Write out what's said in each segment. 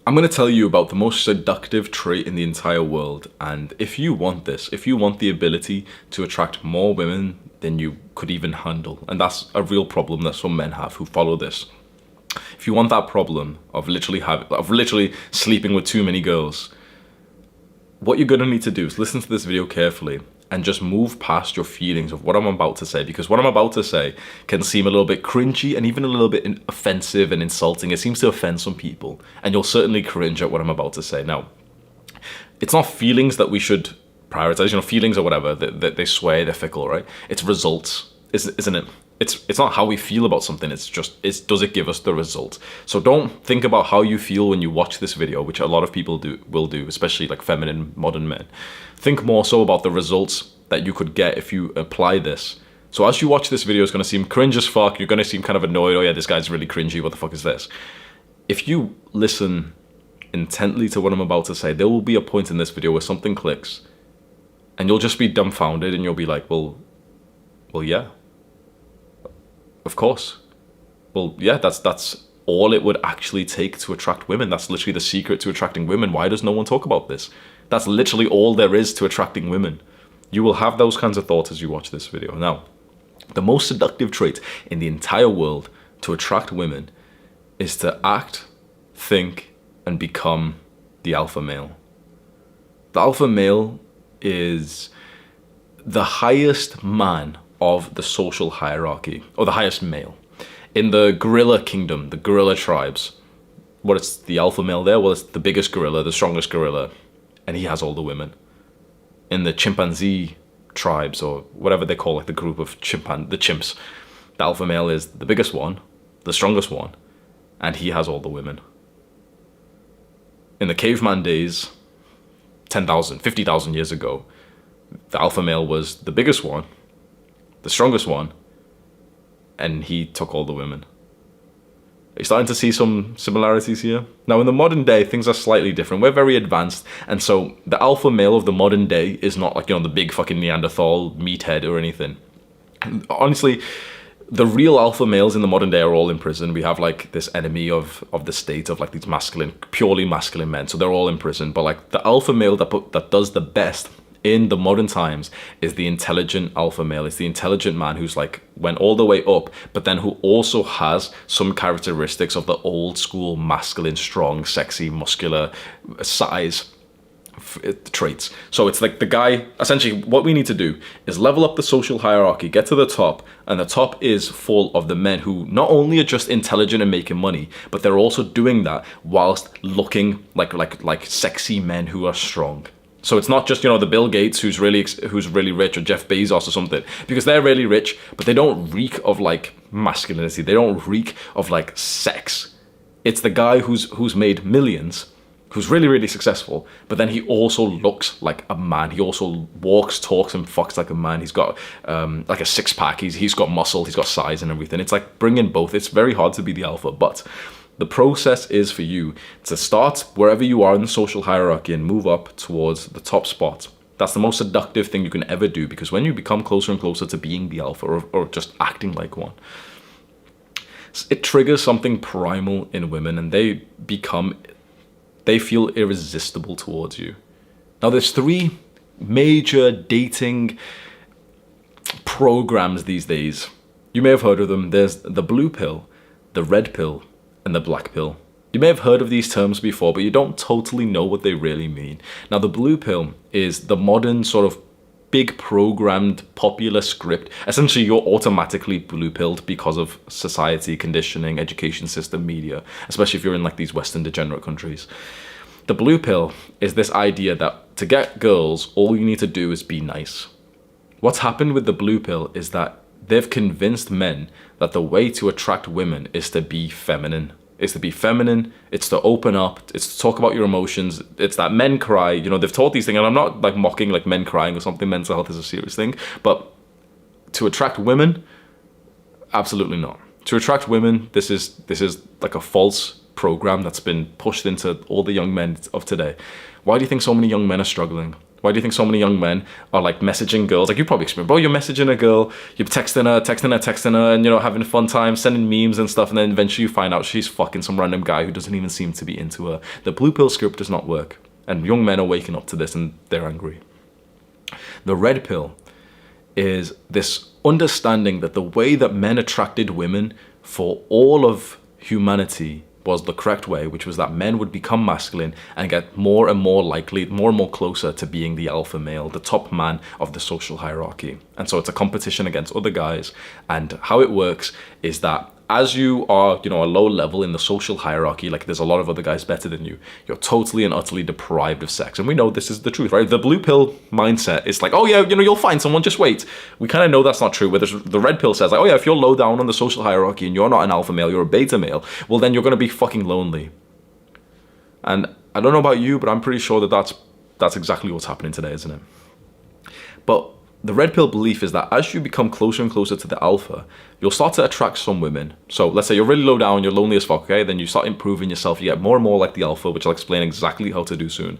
I'm going to tell you about the most seductive trait in the entire world. And if you want this, if you want the ability to attract more women than you could even handle, and that's a real problem that some men have who follow this. If you want that problem of literally sleeping with too many girls, what you're going to need to do is listen to this video carefully and just move past your feelings of what I'm about to say, because what I'm about to say can seem a little bit cringy and even a little bit offensive and insulting. It seems to offend some people, and you'll certainly cringe at what I'm about to say. Now, it's not feelings that we should prioritize, feelings or whatever, they sway, they're fickle, right? It's results, isn't it? It's not how we feel about something, does it give us the result? So don't think about how you feel when you watch this video, which a lot of people will do, especially like feminine modern men. Think more so about the results that you could get if you apply this. So as you watch this video, it's going to seem cringe as fuck, you're going to seem kind of annoyed, oh yeah, this guy's really cringy, what the fuck is this? If you listen intently to what I'm about to say, there will be a point in this video where something clicks and you'll just be dumbfounded and you'll be like, well yeah. Of course. Well, yeah, that's all it would actually take to attract women. That's literally the secret to attracting women. Why does no one talk about this? That's literally all there is to attracting women. You will have those kinds of thoughts as you watch this video. Now, the most seductive trait in the entire world to attract women is to act, think, and become the alpha male. The alpha male is the highest man of the social hierarchy, or the highest male. In the gorilla kingdom, the gorilla tribes, what is the alpha male there? Well, it's the biggest gorilla, the strongest gorilla, and he has all the women. In the chimpanzee tribes, or whatever they call it, the group of the chimps, the alpha male is the biggest one, the strongest one, and he has all the women. In the caveman days, 10,000, 50,000 years ago, the alpha male was the biggest one, the strongest one, and he took all the women. Are you starting to see some similarities here? Now, in the modern day, things are slightly different. We're very advanced, and so the alpha male of the modern day is not like, the big fucking Neanderthal meathead or anything. And honestly, the real alpha males in the modern day are all in prison. We have like this enemy of the state of like these purely masculine men, so they're all in prison. But like the alpha male that does the best in the modern times is the intelligent alpha male. It's the intelligent man who's like went all the way up, but then who also has some characteristics of the old school masculine, strong, sexy, muscular size traits. So it's like the guy, essentially what we need to do is level up the social hierarchy, get to the top, and the top is full of the men who not only are just intelligent and making money, but they're also doing that whilst looking like sexy men who are strong. So it's not just, the Bill Gates who's really rich, or Jeff Bezos or something, because they're really rich, but they don't reek of like masculinity. They don't reek of like sex. It's the guy who's made millions, who's really, really successful, but then he also looks like a man. He also walks, talks, and fucks like a man. He's got like a six pack. He's got muscle. He's got size and everything. It's like bringing both. It's very hard to be the alpha, but the process is for you to start wherever you are in the social hierarchy and move up towards the top spot. That's the most seductive thing you can ever do, because when you become closer and closer to being the alpha, or just acting like one, it triggers something primal in women, and they feel irresistible towards you. Now, there's 3 major dating programs these days. You may have heard of them. There's the blue pill, the red pill, and the black pill. You may have heard of these terms before, but you don't totally know what they really mean. Now, the blue pill is the modern sort of big programmed popular script. Essentially, you're automatically blue pilled because of society, conditioning, education system, media, especially if you're in like these Western degenerate countries. The blue pill is this idea that to get girls, all you need to do is be nice. What's happened with the blue pill is that they've convinced men that the way to attract women is to be feminine. It's to be feminine, it's to open up, it's to talk about your emotions. It's that men cry, they've taught these things, and I'm not like mocking like men crying or something. Mental health is a serious thing, but to attract women, absolutely not. To attract women, this is like a false program that's been pushed into all the young men of today. Why do you think so many young men are struggling? Why do you think so many young men are like messaging girls? Like you probably experienced, bro, you're messaging a girl, you're texting her, and having a fun time, sending memes and stuff, and then eventually you find out she's fucking some random guy who doesn't even seem to be into her. The blue pill script does not work. And young men are waking up to this and they're angry. The red pill is this understanding that the way that men attracted women for all of humanity was the correct way, which was that men would become masculine and get more and more likely, more and more closer to being the alpha male, the top man of the social hierarchy. And so it's a competition against other guys. And how it works is that as you are, a low level in the social hierarchy, like there's a lot of other guys better than you, you're totally and utterly deprived of sex. And we know this is the truth, right? The blue pill mindset is like, oh yeah, you'll find someone, just wait. We kind of know that's not true. Whereas the red pill says like, oh yeah, if you're low down on the social hierarchy and you're not an alpha male, you're a beta male, well then you're going to be fucking lonely. And I don't know about you, but I'm pretty sure that that's exactly what's happening today, isn't it? But the red pill belief is that as you become closer and closer to the alpha, you'll start to attract some women. So let's say you're really low down, you're lonely as fuck, okay? Then you start improving yourself, you get more and more like the alpha, which I'll explain exactly how to do soon.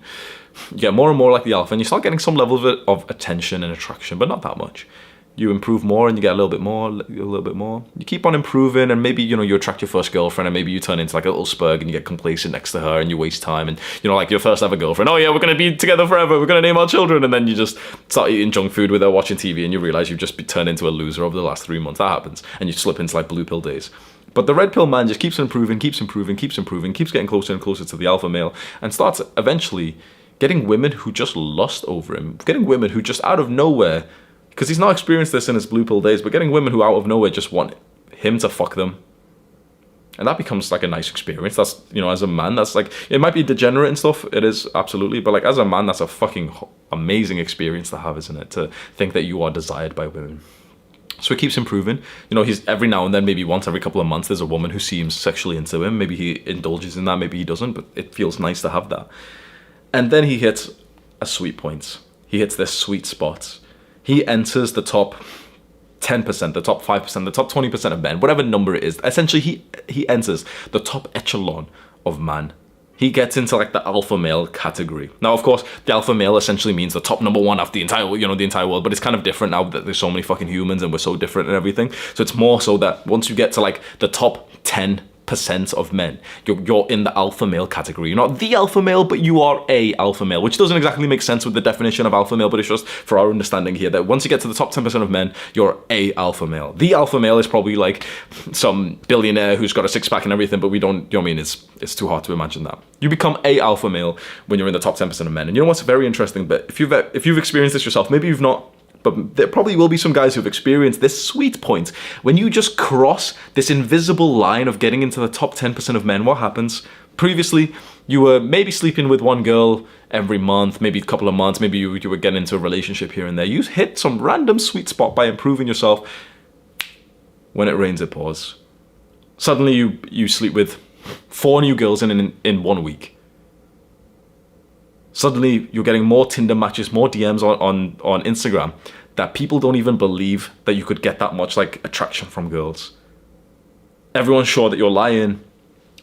You get more and more like the alpha and you start getting some level of attention and attraction, but not that much. You improve more and you get a little bit more, a little bit more. You keep on improving and maybe, you attract your first girlfriend and maybe you turn into like a little spurg and you get complacent next to her and you waste time and, like your first ever girlfriend, oh yeah, we're going to be together forever, we're going to name our children. And then you just start eating junk food with her, watching TV and you realize you've just turned into a loser over the last 3 months. That happens. And you slip into like blue pill days. But the red pill man just keeps improving, keeps getting closer and closer to the alpha male and starts eventually getting women who just lust over him, getting women who just out of nowhere, because he's not experienced this in his blue pill days, but getting women who out of nowhere just want him to fuck them. And that becomes like a nice experience. That's, as a man, that's like, it might be degenerate and stuff. It is, absolutely. But like as a man, that's a fucking amazing experience to have, isn't it? To think that you are desired by women. So he keeps improving. He's every now and then, maybe once every couple of months, there's a woman who seems sexually into him. Maybe he indulges in that, maybe he doesn't, but it feels nice to have that. And then he hits a sweet point. He hits this sweet spot. He enters the top 10%, the top 5%, the top 20% of men, whatever number it is. Essentially, he enters the top echelon of man. He gets into like the alpha male category. Now, of course, the alpha male essentially means the top number one of the entire, the entire world, but it's kind of different now that there's so many fucking humans and we're so different and everything. So it's more so that once you get to like the top 10% of men, you're in the alpha male category. You're not the alpha male, but you are a alpha male, which doesn't exactly make sense with the definition of alpha male, but it's just for our understanding here that once you get to the top 10% of men, you're a alpha male. The alpha male is probably like some billionaire who's got a six-pack and everything, but we don't, it's too hard to imagine that. You become a alpha male when you're in the top 10% of men. And you know what's very interesting, but if you've experienced this yourself, maybe you've not, but there probably will be some guys who've experienced this sweet point. When you just cross this invisible line of getting into the top 10% of men, what happens? Previously, you were maybe sleeping with one girl every month, maybe a couple of months, maybe you were getting into a relationship here and there. You hit some random sweet spot by improving yourself. When it rains, it pours. Suddenly, you sleep with 4 new girls in 1 week. Suddenly, you're getting more Tinder matches, more DMs on Instagram, that people don't even believe that you could get that much like attraction from girls. Everyone's sure that you're lying,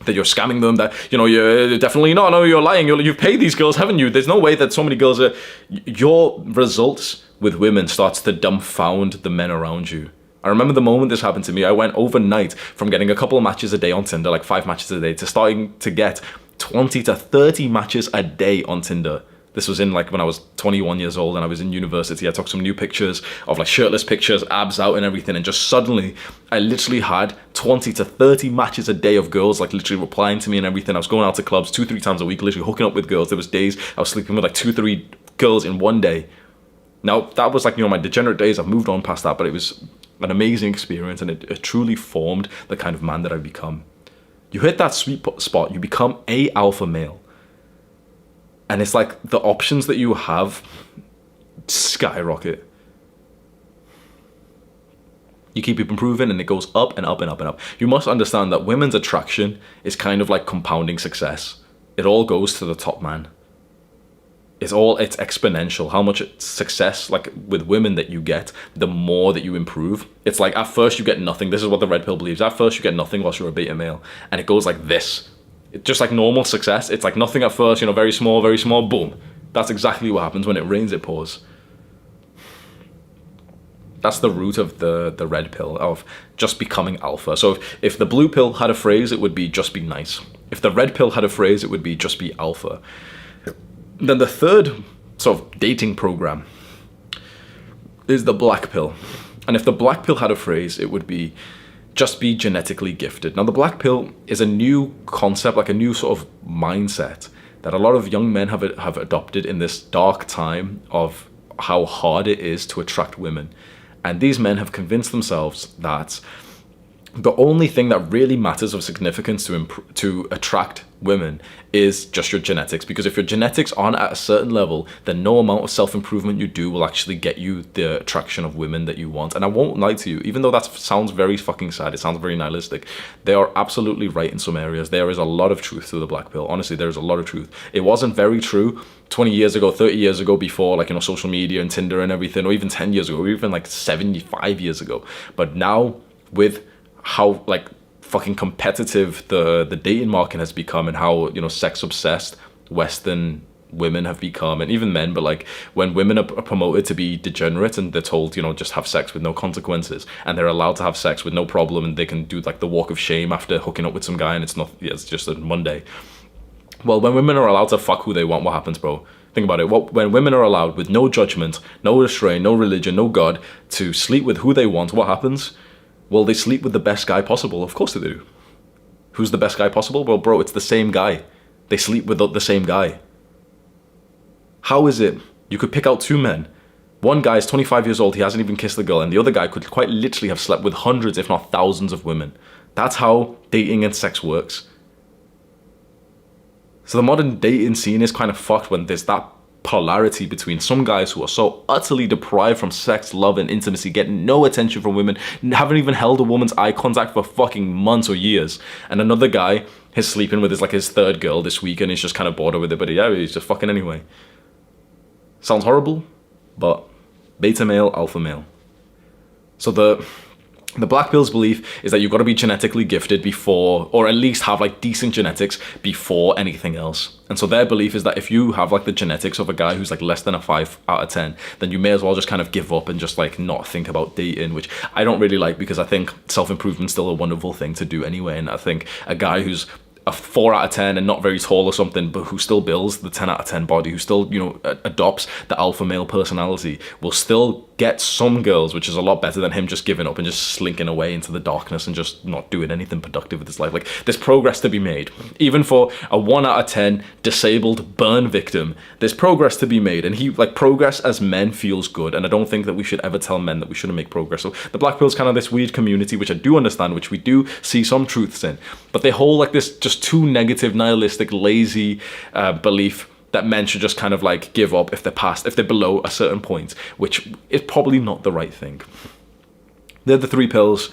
that you're scamming them, that, you're definitely not. No, you're lying. You've paid these girls, haven't you? There's no way that so many girls are... Your results with women starts to dumbfound the men around you. I remember the moment this happened to me. I went overnight from getting a couple of matches a day on Tinder, like 5 matches a day, to starting to get 20 to 30 matches a day on Tinder. This was in like when I was 21 years old and I was in university. I took some new pictures of like shirtless pictures, abs out and everything. And just suddenly I literally had 20 to 30 matches a day of girls like literally replying to me and everything. I was going out to clubs 2-3 times a week, literally hooking up with girls. There was days I was sleeping with like 2-3 girls in one day. Now that was like, my degenerate days. I've moved on past that, but it was an amazing experience and it truly formed the kind of man that I've become. You hit that sweet spot, you become a alpha male. And it's like the options that you have skyrocket. You keep improving and it goes up and up and up and up. You must understand that women's attraction is kind of like compounding success. It all goes to the top man. It's exponential. How much success, like with women that you get, the more that you improve. It's like at first you get nothing. This is what the red pill believes. At first you get nothing whilst you're a beta male. And it goes like this. It's just like normal success. It's like nothing at first, very small, boom. That's exactly what happens. When it rains, it pours. That's the root of the red pill, of just becoming alpha. So if the blue pill had a phrase, it would be just be nice. If the red pill had a phrase, it would be just be alpha. Then the third sort of dating program is the black pill. And if the black pill had a phrase, it would be just be genetically gifted. Now, the black pill is a new concept, like a new sort of mindset that a lot of young men have adopted in this dark time of how hard it is to attract women. And these men have convinced themselves that the only thing that really matters of significance to attract women is just your genetics. Because if your genetics aren't at a certain level, then no amount of self-improvement you do will actually get you the attraction of women that you want. And I won't lie to you, even though that sounds very fucking sad, it sounds very nihilistic, they are absolutely right in some areas. There is a lot of truth to the black pill. Honestly, there's a lot of truth. It wasn't very true 20 years ago, 30 years ago, before, like, you know, social media and Tinder and everything, or even 10 years ago, or even like 75 years ago. But now, with how like fucking competitive the dating market has become, and how, you know, sex obsessed Western women have become, and even men, but like when women are promoted to be degenerate and they're told, you know, just have sex with no consequences, and they're allowed to have sex with no problem, and they can do like the walk of shame after hooking up with some guy, and it's just a Monday. Well, when women are allowed to fuck who they want, what happens, bro? Think about it. When women are allowed, with no judgment, no restraint, no religion, no God, to sleep with who they want, what happens? Well, they sleep with the best guy possible. Of course they do. Who's the best guy possible? Well, bro, it's the same guy. They sleep with the same guy. How is it you could pick out two men? One guy is 25 years old, he hasn't even kissed the girl, and the other guy could quite literally have slept with hundreds, if not thousands of women. That's how dating and sex works. So the modern dating scene is kind of fucked when there's that polarity between some guys who are so utterly deprived from sex, love, and intimacy, getting no attention from women, haven't even held a woman's eye contact for fucking months or years, and another guy is sleeping with his third girl this week, and he's just kind of bored with it, but yeah, he's just fucking anyway. Sounds horrible, but beta male, alpha male. So the black pill's belief is that you've got to be genetically gifted before, or at least have like decent genetics before anything else. And so their belief is that if you have like the genetics of a guy who's like less than a 5 out of 10, then you may as well just kind of give up and just like not think about dating, which I don't really like, because I think self-improvement's still a wonderful thing to do anyway. And I think a guy who's a 4 out of 10 and not very tall or something, but who still builds the 10 out of 10 body, who still, you know, adopts the alpha male personality, will still get some girls, which is a lot better than him just giving up and just slinking away into the darkness and just not doing anything productive with his life. Like, there's progress to be made. Even for a 1 out of 10 disabled burn victim, there's progress to be made. And progress as men feels good. And I don't think that we should ever tell men that we shouldn't make progress. So the black pill's kind of this weird community, which I do understand, which we do see some truths in. But they hold like this just too negative, nihilistic, lazy belief that men should just kind of like give up if they're below a certain point, which is probably not the right thing. They're the 3 pills: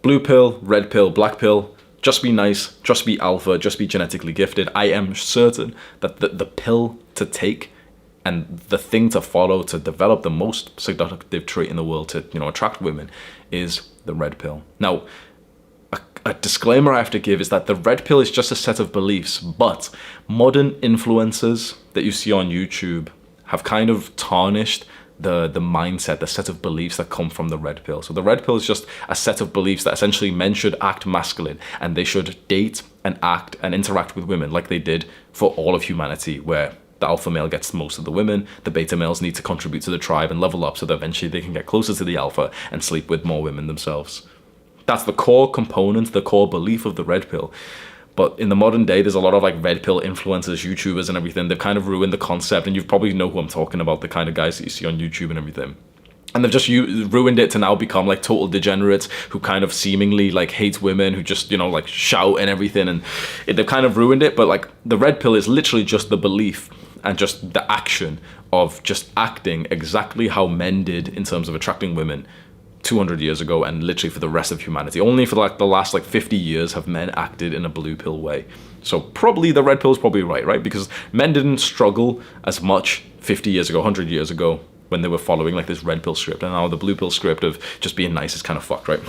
blue pill, red pill, black pill. Just be nice, just be alpha, just be genetically gifted. I am certain that the pill to take and the thing to follow to develop the most seductive trait in the world to, you know, attract women is the red pill. Now, a disclaimer I have to give is that the red pill is just a set of beliefs, but modern influencers that you see on YouTube have kind of tarnished the mindset, the set of beliefs that come from the red pill. So the red pill is just a set of beliefs that essentially men should act masculine, and they should date and act and interact with women like they did for all of humanity, where the alpha male gets most of the women, the beta males need to contribute to the tribe and level up so that eventually they can get closer to the alpha and sleep with more women themselves. That's the core component, the core belief of the red pill. But in the modern day, there's a lot of like red pill influencers, YouTubers and everything. They've kind of ruined the concept, and you probably know who I'm talking about, the kind of guys that you see on YouTube and everything. And they've just ruined it to now become like total degenerates who kind of seemingly like hate women, who just, you know, like shout and everything. And they've kind of ruined it. But like the red pill is literally just the belief and just the action of just acting exactly how men did in terms of attracting women 200 years ago, and literally for the rest of humanity. Only for like the last like 50 years have men acted in a blue pill way. So probably the red pill is probably right? Because men didn't struggle as much 50 years ago, 100 years ago, when they were following like this red pill script, and now the blue pill script of just being nice is kind of fucked, right?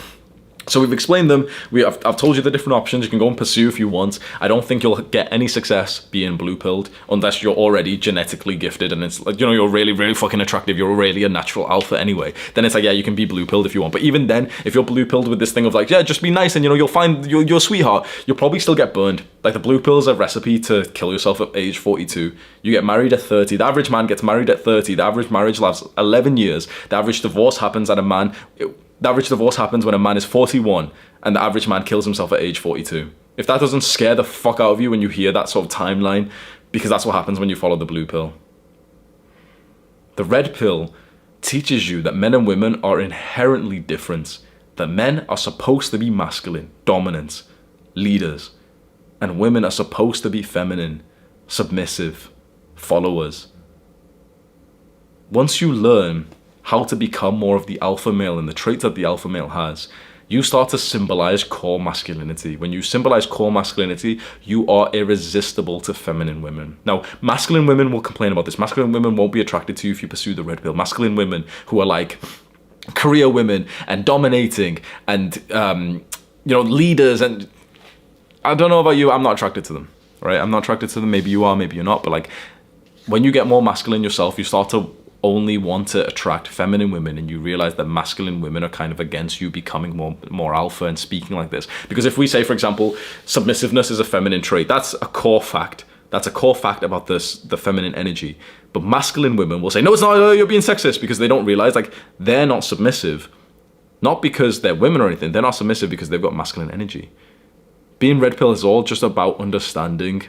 So we've explained them. I've told you the different options. You can go and pursue if you want. I don't think you'll get any success being blue-pilled unless you're already genetically gifted and it's like, you know, you're really, really fucking attractive. You're really a natural alpha anyway. Then it's like, yeah, you can be blue-pilled if you want. But even then, if you're blue-pilled with this thing of like, yeah, just be nice and, you know, you'll find your sweetheart, you'll probably still get burned. Like the blue pill is a recipe to kill yourself at age 42. You get married at 30. The average man gets married at 30. The average marriage lasts 11 years. The average divorce happens when a man is 41, and the average man kills himself at age 42. If that doesn't scare the fuck out of you when you hear that sort of timeline, because that's what happens when you follow the blue pill. The red pill teaches you that men and women are inherently different, that men are supposed to be masculine, dominant, leaders, and women are supposed to be feminine, submissive, followers. Once you learn how to become more of the alpha male and the traits that the alpha male has, you start to symbolize core masculinity. When you symbolize core masculinity, you are irresistible to feminine women. Now, masculine women will complain about this. Masculine women won't be attracted to you if you pursue the red pill. Masculine women who are like career women and dominating and, you know, leaders, and I don't know about you, I'm not attracted to them, right? I'm not attracted to them. Maybe you are, maybe you're not. But like, when you get more masculine yourself, you start to only want to attract feminine women, and you realize that masculine women are kind of against you becoming more alpha and speaking like this. Because if we say, for example, submissiveness is a feminine trait, that's a core fact. That's a core fact about the feminine energy. But masculine women will say, no, it's not, you're being sexist, because they don't realize like they're not submissive. Not because they're women or anything, they're not submissive because they've got masculine energy. Being red pill is all just about understanding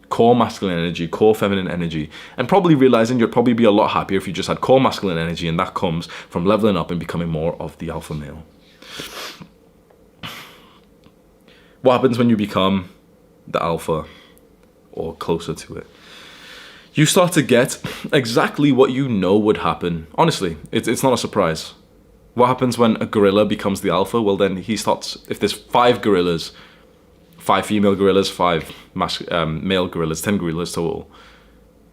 core masculine energy, core feminine energy, and probably realizing you'd probably be a lot happier if you just had core masculine energy, and that comes from leveling up and becoming more of the alpha male. What happens when you become the alpha or closer to it? You start to get exactly what you know would happen. Honestly, it's not a surprise. What happens when a gorilla becomes the alpha? Well, then he starts, if there's 5 gorillas, 5 female gorillas, 5 male gorillas, 10 gorillas total.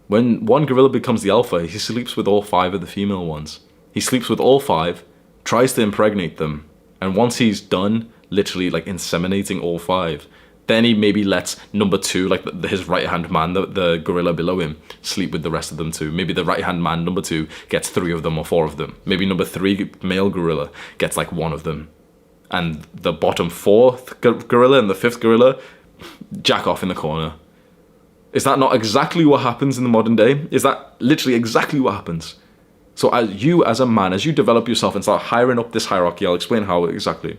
When one gorilla becomes the alpha, he sleeps with all 5 of the female ones. He sleeps with all 5, tries to impregnate them, and once he's done, literally like inseminating all 5, then he maybe lets number 2, like his right-hand man, the gorilla below him, sleep with the rest of them too. Maybe the right-hand man, number 2, gets 3 of them or 4 of them. Maybe number 3 male gorilla gets like 1 of them. And the bottom 4th gorilla and the 5th gorilla jack off in the corner. Is that not exactly what happens in the modern day? Is that literally exactly what happens? So as a man, as you develop yourself and start hiring up this hierarchy, I'll explain how exactly.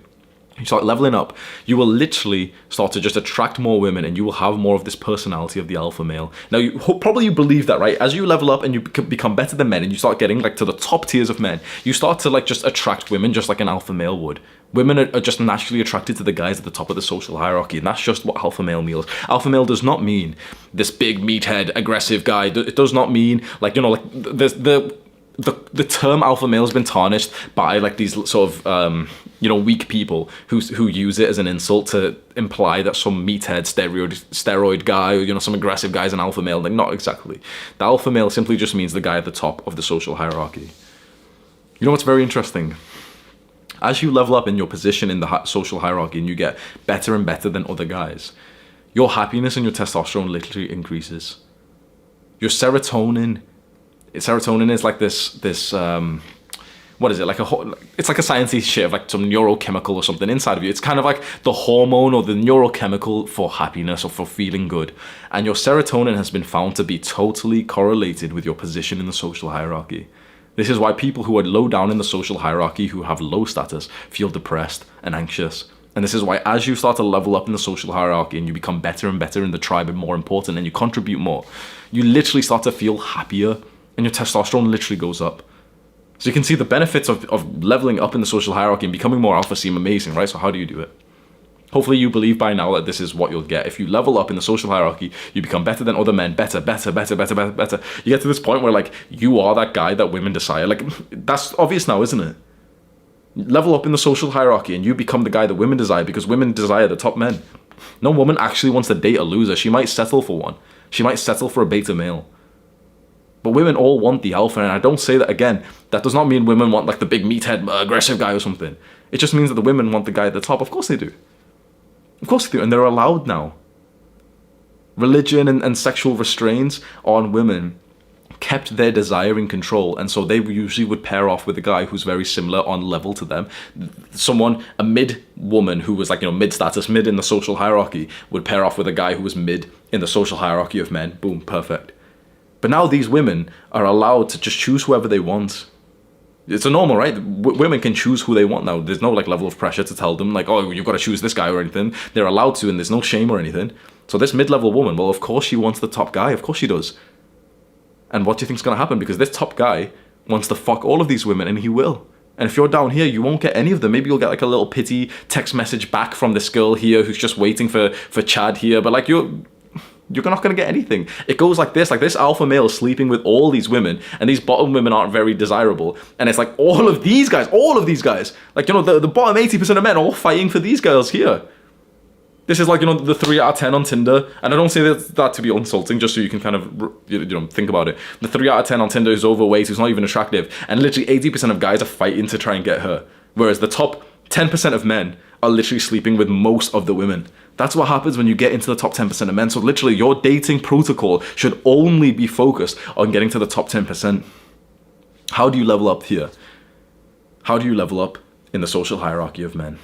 You start leveling up, you will literally start to just attract more women, and you will have more of this personality of the alpha male. Now, probably you believe that, right? As you level up and you become better than men, and you start getting like to the top tiers of men, you start to like just attract women just like an alpha male would. Women are just naturally attracted to the guys at the top of the social hierarchy, and that's just what alpha male means. Alpha male does not mean this big meathead aggressive guy. It does not mean like, you know, like the term alpha male has been tarnished by like these sort of you know, weak people who use it as an insult to imply that some meathead steroid guy, or, you know, some aggressive guy is an alpha male. Like, not exactly. The alpha male simply just means the guy at the top of the social hierarchy. You know what's very interesting? As you level up in your position in the social hierarchy and you get better and better than other guys, your happiness and your testosterone literally increases. Your serotonin is like this what is it, like it's like a sciencey shit of like some neurochemical or something inside of you. It's kind of like the hormone or the neurochemical for happiness or for feeling good. And your serotonin has been found to be totally correlated with your position in the social hierarchy. This is why people who are low down in the social hierarchy, who have low status, feel depressed and anxious. And this is why as you start to level up in the social hierarchy and you become better and better in the tribe and more important and you contribute more, you literally start to feel happier and your testosterone literally goes up. So you can see the benefits of leveling up in the social hierarchy and becoming more alpha seem amazing, right? So how do you do it? Hopefully you believe by now that this is what you'll get. If you level up in the social hierarchy, you become better than other men, better. You get to this point where like you are that guy that women desire. Like, that's obvious now, isn't it? Level up in the social hierarchy and you become the guy that women desire, because women desire the top men. No woman actually wants to date a loser. She might settle for one. She might settle for a beta male. But women all want the alpha, and I don't say that again. That does not mean women want like the big meathead aggressive guy or something. It just means that the women want the guy at the top. Of course they do. Of course they do. And they're allowed now. Religion and sexual restraints on women kept their desire in control, and so they usually would pair off with a guy who's very similar on level to them. A mid woman who was like, mid status, mid in the social hierarchy, would pair off with a guy who was mid in the social hierarchy of men. Boom, perfect. But now these women are allowed to just choose whoever they want. It's a normal, right? Women can choose who they want now. There's no like level of pressure to tell them like, oh, you've got to choose this guy or anything. They're allowed to, and there's no shame or anything. So this mid-level woman, well, of course she wants the top guy. Of course she does. And what do you think's going to happen? Because this top guy wants to fuck all of these women, and he will. And if you're down here, you won't get any of them. Maybe you'll get like a little pity text message back from this girl here who's just waiting for Chad here. But like you're not going to get anything. It goes like this alpha male sleeping with all these women, and these bottom women aren't very desirable. And it's like all of these guys, like, the bottom 80% of men are all fighting for these girls here. This is like, the 3 out of 10 on Tinder. And I don't say that to be insulting, just so you can kind of, think about it. The 3 out of 10 on Tinder who's overweight, who's not even attractive. And literally 80% of guys are fighting to try and get her. Whereas the top 10% of men are literally sleeping with most of the women. That's what happens when you get into the top 10% of men. So literally your dating protocol should only be focused on getting to the top 10%. How do you level up here? How do you level up in the social hierarchy of men?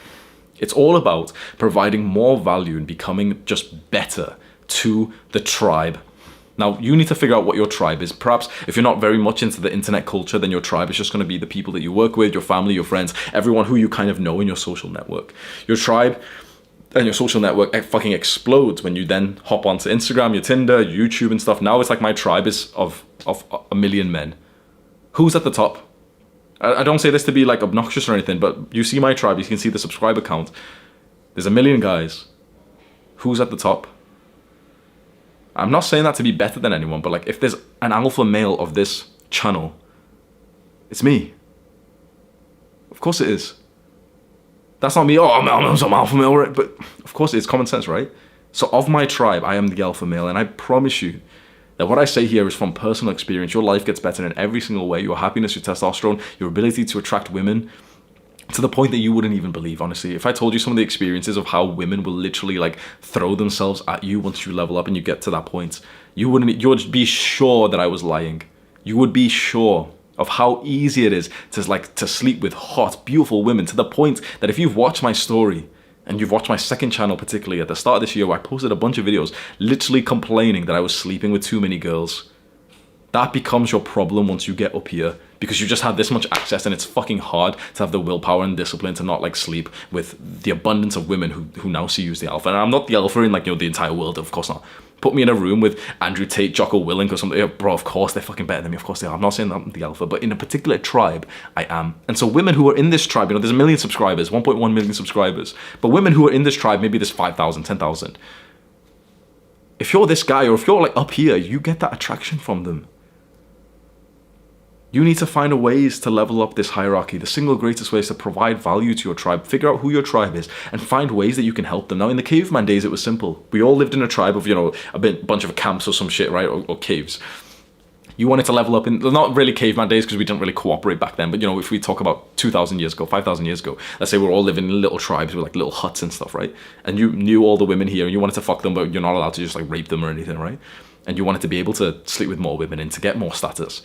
It's all about providing more value and becoming just better to the tribe. Now, you need to figure out what your tribe is. Perhaps if you're not very much into the internet culture, then your tribe is just going to be the people that you work with, your family, your friends, everyone who you kind of know in your social network. Your tribe and your social network fucking explodes when you then hop onto Instagram, your Tinder, YouTube and stuff. Now it's like my tribe is of 1 million men. Who's at the top? I don't say this to be like obnoxious or anything, but you see my tribe, you can see the subscriber count. There's 1 million guys. Who's at the top? I'm not saying that to be better than anyone, but like if there's an alpha male of this channel, it's me. Of course it is. That's not me, I'm some alpha male, right? But of course it's common sense, right? So of my tribe, I am the alpha male, and I promise you that what I say here is from personal experience. Your life gets better in every single way. Your happiness, your testosterone, your ability to attract women, to the point that you wouldn't even believe, honestly. If I told you some of the experiences of how women will literally like throw themselves at you once you level up and you get to that point, you would be sure that I was lying. You would be sure of how easy it is to sleep with hot, beautiful women, to the point that if you've watched my story, and you've watched my second channel particularly, at the start of this year where I posted a bunch of videos literally complaining that I was sleeping with too many girls. That becomes your problem once you get up here, because you just have this much access, and it's fucking hard to have the willpower and discipline to not like sleep with the abundance of women who now see you as the alpha. And I'm not the alpha in like, the entire world, of course not. Put me in a room with Andrew Tate, Jocko Willink or something, yeah, bro, of course they're fucking better than me, of course they are. I'm not saying that I'm the alpha, but in a particular tribe, I am. And so women who are in this tribe, there's 1 million subscribers, 1.1 million subscribers, but women who are in this tribe, maybe there's 5,000, 10,000. If you're this guy, or if you're like up here, you get that attraction from them. You need to find ways to level up this hierarchy. The single greatest way is to provide value to your tribe. Figure out who your tribe is and find ways that you can help them. Now, in the caveman days, it was simple. We all lived in a tribe of, bunch of camps or some shit, right? Or caves. You wanted to level up in, not really caveman days because we didn't really cooperate back then, but if we talk about 2,000 years ago, 5,000 years ago, let's say we're all living in little tribes with like little huts and stuff, right? And you knew all the women here and you wanted to fuck them, but you're not allowed to just like rape them or anything, right? And you wanted to be able to sleep with more women and to get more status.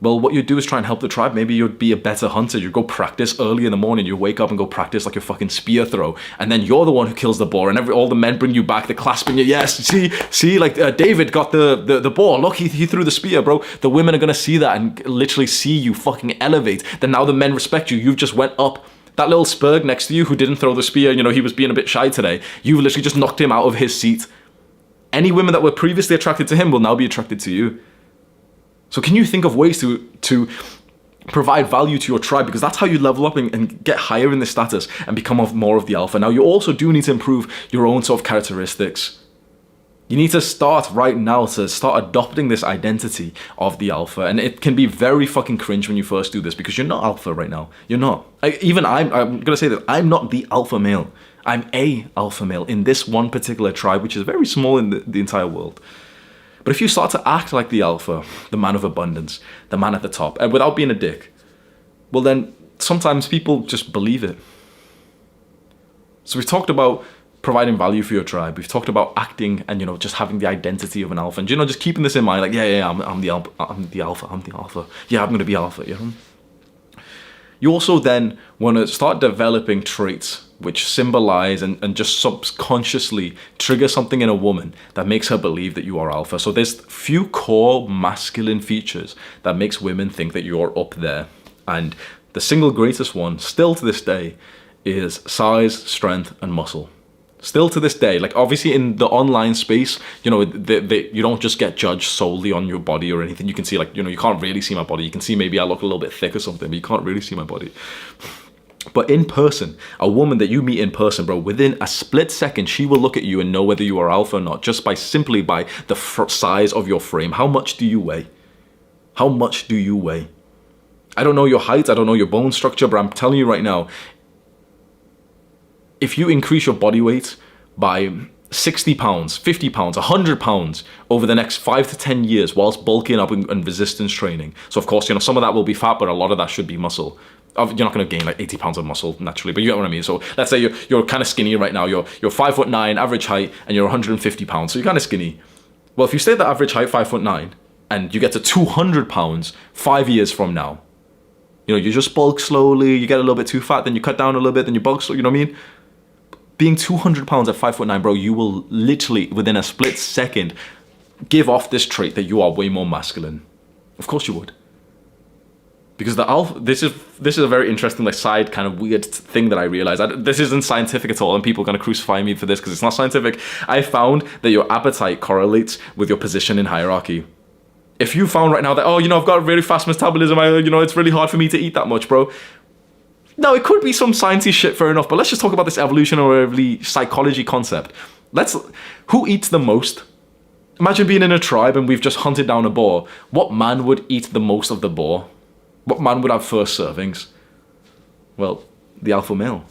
Well, what you'd do is try and help the tribe. Maybe you'd be a better hunter. You'd go practice early in the morning. You wake up and go practice like your fucking spear throw. And then you're the one who kills the boar. And all the men bring you back. They're clasping you. Yes, see, like David got the boar. Look, he threw the spear, bro. The women are going to see that and literally see you fucking elevate. Then now the men respect you. You've just went up. That little spurg next to you who didn't throw the spear, he was being a bit shy today. You've literally just knocked him out of his seat. Any women that were previously attracted to him will now be attracted to you. So can you think of ways to provide value to your tribe? Because that's how you level up and get higher in the status and become more of the alpha. Now, you also do need to improve your own sort of characteristics. You need to start right now to start adopting this identity of the alpha. And it can be very fucking cringe when you first do this because you're not alpha right now. You're not. I'm going to say that I'm not the alpha male. I'm a alpha male in this one particular tribe, which is very small in the entire world. But if you start to act like the alpha, the man of abundance, the man at the top, and without being a dick, well then sometimes people just believe it. So we've talked about providing value for your tribe. We've talked about acting and, you know, just having the identity of an alpha. And, you know, just keeping this in mind, like, I'm the alpha. Yeah, I'm going to be alpha, you know? You also then want to start developing traits which symbolize and just subconsciously trigger something in a woman that makes her believe that you are alpha. So there's few core masculine features that makes women think that you're up there. And the single greatest one, still to this day, is size, strength, and muscle. Still to this day, like obviously in the online space, you know, you don't just get judged solely on your body or anything. You can see, like, you know, you can't really see my body. You can see maybe I look a little bit thick or something, but you can't really see my body. But in person, a woman that you meet in person, bro, within a split second, she will look at you and know whether you are alpha or not, just simply by the size of your frame. How much do you weigh? How much do you weigh? I don't know your height, I don't know your bone structure, but I'm telling you right now, if you increase your body weight by 60 pounds, 50 pounds, 100 pounds over the next 5 to 10 years whilst bulking up and resistance training. So of course, you know, some of that will be fat, but a lot of that should be muscle. You're not going to gain like 80 pounds of muscle naturally, but you get what I mean. So let's say you're kind of skinny right now. You're 5'9", average height, and you're 150 pounds. So you're kind of skinny. Well, if you stay at the average height, 5'9", and you get to 200 pounds 5 years from now, you know, you just bulk slowly, you get a little bit too fat, then you cut down a little bit, then you bulk slowly, you know what I mean? Being 200 pounds at 5'9", bro, you will literally, within a split second, give off this trait that you are way more masculine. Of course you would. Because the alpha, this is a very interesting, like, side kind of weird thing that I realized. This isn't scientific at all, and people are going to crucify me for this because it's not scientific. I found that your appetite correlates with your position in hierarchy. If you found right now that, oh, you know, I've got a really fast metabolism, you know, it's really hard for me to eat that much, bro. No, it could be some sciencey shit, fair enough, but let's just talk about this evolutionary psychology concept. Who eats the most? Imagine being in a tribe and we've just hunted down a boar. What man would eat the most of the boar? What man would have first servings? Well, the alpha male.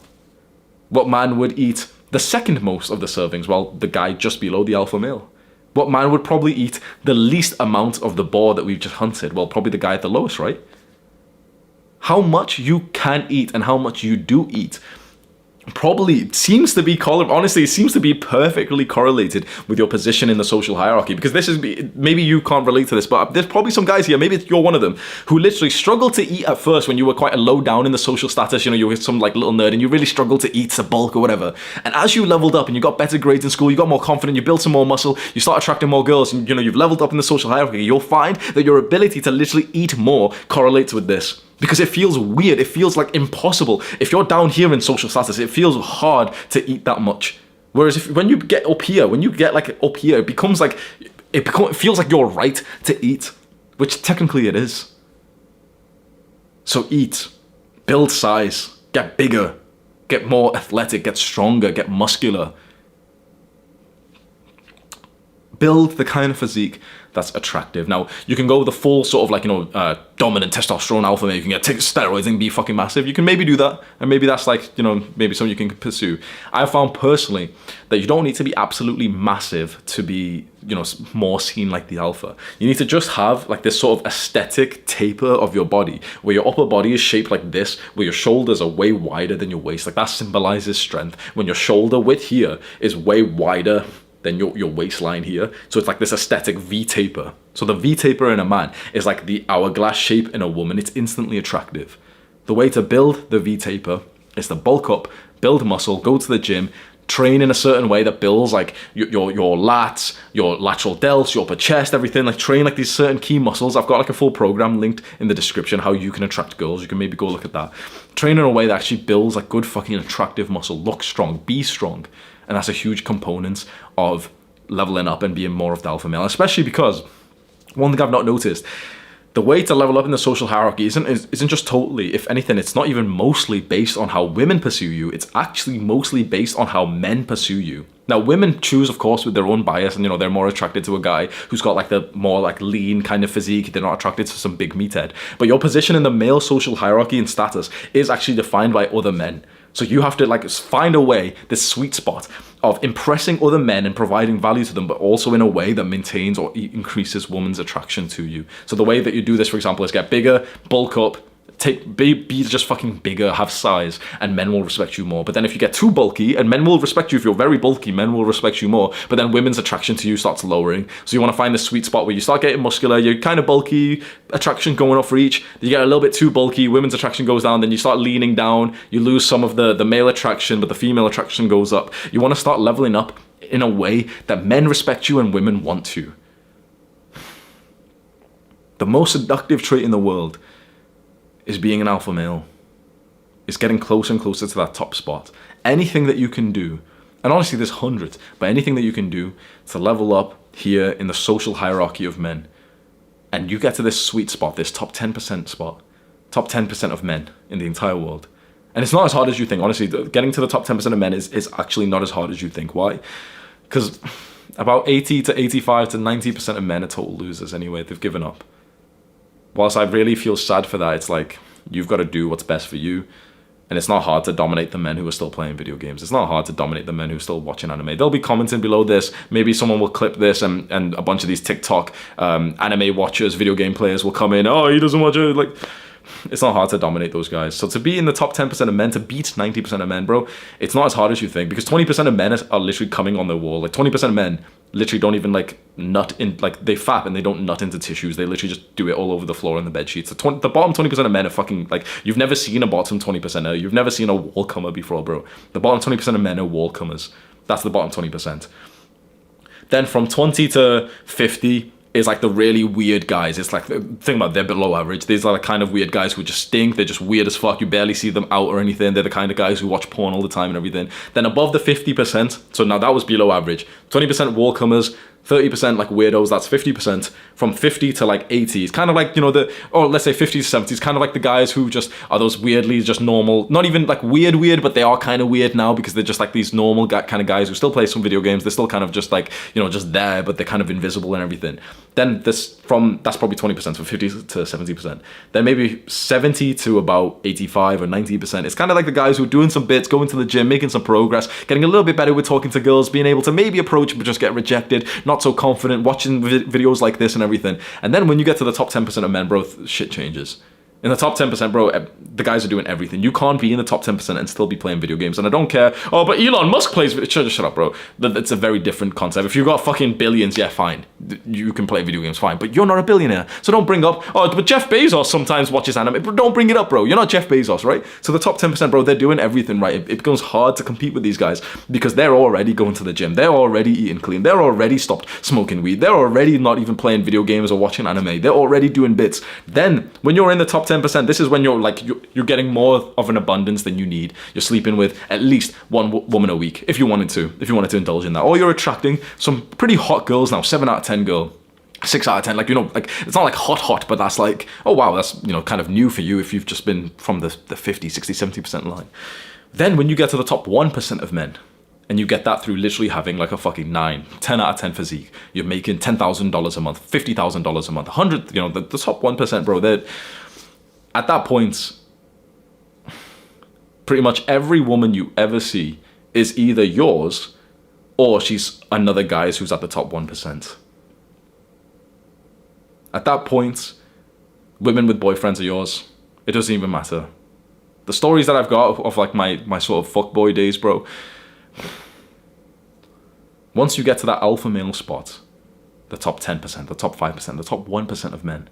What man would eat the second most of the servings? Well, the guy just below the alpha male. What man would probably eat the least amount of the boar that we've just hunted? Well, probably the guy at the lowest, right? How much you can eat and how much you do eat probably seems to be, honestly, it seems to be perfectly correlated with your position in the social hierarchy. Because this is, maybe you can't relate to this, but there's probably some guys here, maybe you're one of them, who literally struggled to eat at first when you were quite a low down in the social status. You know, you were some like little nerd and you really struggled to eat, to bulk or whatever. And as you leveled up and you got better grades in school, you got more confident, you built some more muscle, you start attracting more girls, and, you know, you've leveled up in the social hierarchy, you'll find that your ability to literally eat more correlates with this. Because it feels weird, it feels like impossible. If you're down here in social status, it feels hard to eat that much. Whereas when you get up here, it becomes like, it feels like you're right to eat, which technically it is. So eat, build size, get bigger, get more athletic, get stronger, get muscular. Build the kind of physique that's attractive. Now, you can go the full sort of like, you know, dominant testosterone alpha male. You can take steroids and be fucking massive. You can maybe do that. And maybe that's like, you know, maybe something you can pursue. I found personally that you don't need to be absolutely massive to be, you know, more seen like the alpha. You need to just have like this sort of aesthetic taper of your body, where your upper body is shaped like this, where your shoulders are way wider than your waist. Like that symbolizes strength. When your shoulder width here is way wider than your waistline here. So it's like this aesthetic V-taper. So the V-taper in a man is like the hourglass shape in a woman. It's instantly attractive. The way to build the V-taper is to bulk up, build muscle, go to the gym, train in a certain way that builds like your lats, your lateral delts, your upper chest, everything. Like train like these certain key muscles. I've got like a full program linked in the description how you can attract girls. You can maybe go look at that. Train in a way that actually builds like good fucking attractive muscle. Look strong, be strong. And that's a huge component of leveling up and being more of the alpha male, especially because one thing I've not noticed, the way to level up in the social hierarchy isn't just totally, if anything, it's not even mostly based on how women pursue you. It's actually mostly based on how men pursue you. Now, women choose, of course, with their own bias, and, you know, they're more attracted to a guy who's got like the more like lean kind of physique. They're not attracted to some big meathead. But your position in the male social hierarchy and status is actually defined by other men. So you have to like find a way, this sweet spot of impressing other men and providing value to them, but also in a way that maintains or increases women's attraction to you. So the way that you do this, for example, is get bigger, bulk up, be just fucking bigger, have size, and men will respect you more. But then if you get too bulky, and men will respect you if you're very bulky, men will respect you more. But then women's attraction to you starts lowering. So you want to find the sweet spot where you start getting muscular, you're kind of bulky, attraction going up for each. You get a little bit too bulky, women's attraction goes down, then you start leaning down, you lose some of the male attraction, but the female attraction goes up. You want to start leveling up in a way that men respect you and women want to. The most seductive trait in the world is being an alpha male. It's getting closer and closer to that top spot. Anything that you can do, and honestly there's hundreds, but anything that you can do to level up here in the social hierarchy of men, and you get to this sweet spot, this top 10% spot, top 10% of men in the entire world. And it's not as hard as you think. Honestly, getting to the top 10% of men is actually not as hard as you think. Why? Because about 80 to 85 to 90% of men are total losers anyway. They've given up. Whilst I really feel sad for that, it's like, you've got to do what's best for you. And it's not hard to dominate the men who are still playing video games. It's not hard to dominate the men who are still watching anime. They'll be commenting below this. Maybe someone will clip this and a bunch of these TikTok anime watchers, video game players will come in. Oh, he doesn't watch it. Like, it's not hard to dominate those guys. So to be in the top 10% of men, to beat 90% of men, bro, it's not as hard as you think. Because 20% of men are literally coming on the wall. Like 20% of men literally don't even like nut in, like they fap and they don't nut into tissues. They literally just do it all over the floor and the bed sheets. The bottom 20% of men are fucking like, you've never seen a bottom 20%er. You've never seen a wall comer before, bro. The bottom 20% of men are wall comers. That's the bottom 20%. Then from 20 to 50 is like the really weird guys. It's like, think about it, they're below average. These are the kind of weird guys who just stink. They're just weird as fuck. You barely see them out or anything. They're the kind of guys who watch porn all the time and everything. Then above the 50%, so now that was below average, 20% wall comers, 30% like weirdos, that's 50%. From 50 to like 80, it's kind of like, you know, or let's say 50 to 70, it's kind of like the guys who just are those weirdly just normal, not even like weird, but they are kind of weird now because they're just like these normal kind of guys who still play some video games. They're still kind of just like, you know, just there, but they're kind of invisible and everything. Then that's probably 20%, from 50 to 70%. Then maybe 70 to about 85 or 90%. It's kind of like the guys who are doing some bits, going to the gym, making some progress, getting a little bit better with talking to girls, being able to maybe approach but just get rejected, not so confident, watching videos like this and everything. And then when you get to the top 10% of men, bro, shit changes. In the top 10%, bro, the guys are doing everything. You can't be in the top 10% and still be playing video games. And I don't care. Oh, but Elon Musk plays. Shut up, bro. It's a very different concept. If you've got fucking billions, yeah, fine. You can play video games, fine. But you're not a billionaire. So don't bring up, oh, but Jeff Bezos sometimes watches anime. But don't bring it up, bro. You're not Jeff Bezos, right? So the top 10%, bro, they're doing everything right. It becomes hard to compete with these guys because they're already going to the gym. They're already eating clean. They're already stopped smoking weed. They're already not even playing video games or watching anime. They're already doing bits. Then when you're in the top 10%, this is when you're getting more of an abundance than you need. You're sleeping with at least one woman a week if you wanted to indulge in that. Or you're attracting some pretty hot girls now, 7 out of 10 girl, 6 out of 10, like, you know, like it's not like hot, but that's like, oh wow, that's, you know, kind of new for you if you've just been from the 50, 60, 70% line. Then when you get to the top 1% of men, and you get that through literally having like a fucking 9, 10 out of 10 physique, you're making $10,000 a month, $50,000 a month, 100, you know, the top 1%, bro, they're at that point, pretty much every woman you ever see is either yours or she's another guy's who's at the top 1%. At that point, women with boyfriends are yours. It doesn't even matter. The stories that I've got of like my sort of fuckboy days, bro, once you get to that alpha male spot, the top 10%, the top 5%, the top 1% of men,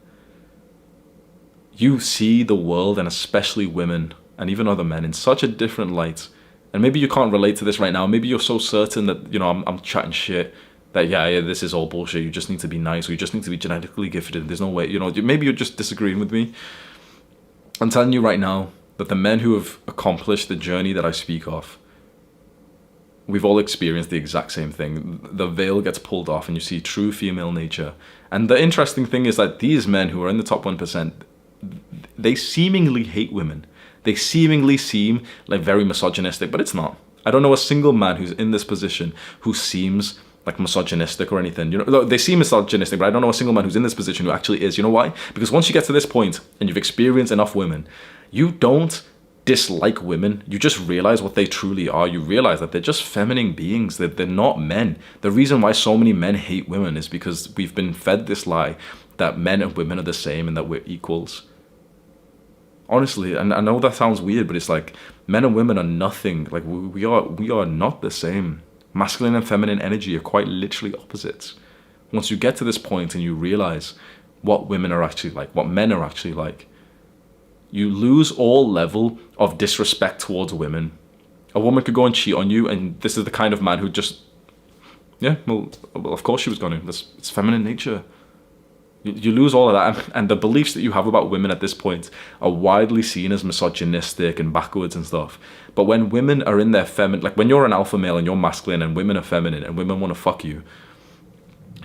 you see the world, and especially women and even other men, in such a different light. And maybe you can't relate to this right now. Maybe you're so certain that, you know, I'm chatting shit, that yeah, this is all bullshit. You just need to be nice, or you just need to be genetically gifted. There's no way, you know, maybe you're just disagreeing with me. I'm telling you right now that the men who have accomplished the journey that I speak of, we've all experienced the exact same thing. The veil gets pulled off and you see true female nature. And the interesting thing is that these men who are in the top 1%, they seemingly hate women. They seemingly seem like very misogynistic, but it's not. I don't know a single man who's in this position who seems like misogynistic or anything. You know, they seem misogynistic, but I don't know a single man who's in this position who actually is. You know why? Because once you get to this point and you've experienced enough women, you don't dislike women. You just realize what they truly are. You realize that they're just feminine beings, that they're not men. The reason why so many men hate women is because we've been fed this lie that men and women are the same and that we're equals. Honestly, and I know that sounds weird, but it's like men and women are nothing. Like we are not the same. Masculine and feminine energy are quite literally opposites. Once you get to this point and you realize what women are actually like, what men are actually like, you lose all level of disrespect towards women. A woman could go and cheat on you, and this is the kind of man who just, yeah, well of course she was going to. It's feminine nature. You lose all of that, and the beliefs that you have about women at this point are widely seen as misogynistic and backwards and stuff. But when women are in their feminine, like when you're an alpha male and you're masculine and women are feminine and women want to fuck you,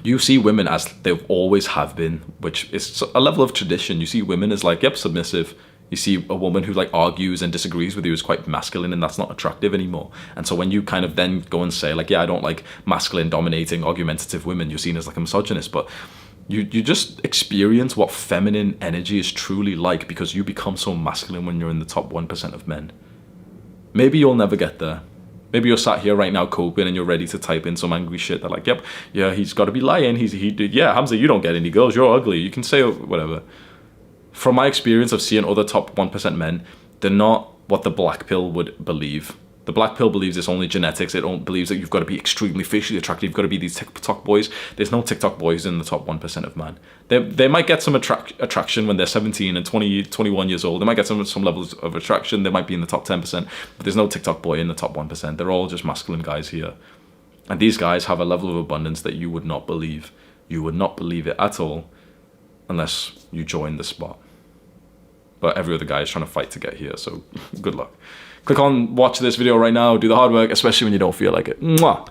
you see women as they've always have been, which is a level of tradition. You see women as like, yep, submissive. You see a woman who like argues and disagrees with you is quite masculine, and that's not attractive anymore. And so when you kind of then go and say like, yeah, I don't like masculine, dominating, argumentative women, you're seen as like a misogynist. But you just experience what feminine energy is truly like, because you become so masculine when you're in the top 1% of men. Maybe you'll never get there. Maybe you're sat here right now coping and you're ready to type in some angry shit that like, yep, yeah, he's got to be lying. He did, yeah, Hamza, you don't get any girls. You're ugly. You can say whatever. From my experience of seeing other top 1% men, they're not what the black pill would believe. The black pill believes it's only genetics. It believes that you've got to be extremely facially attractive. You've got to be these TikTok boys. There's no TikTok boys in the top 1% of man. They might get some attraction when they're 17 and 20, 21 years old. They might get some levels of attraction. They might be in the top 10%, but there's no TikTok boy in the top 1%. They're all just masculine guys here. And these guys have a level of abundance that you would not believe. You would not believe it at all unless you join the spot. But every other guy is trying to fight to get here, so good luck. Click on watch this video right now, do the hard work, especially when you don't feel like it. Mwah!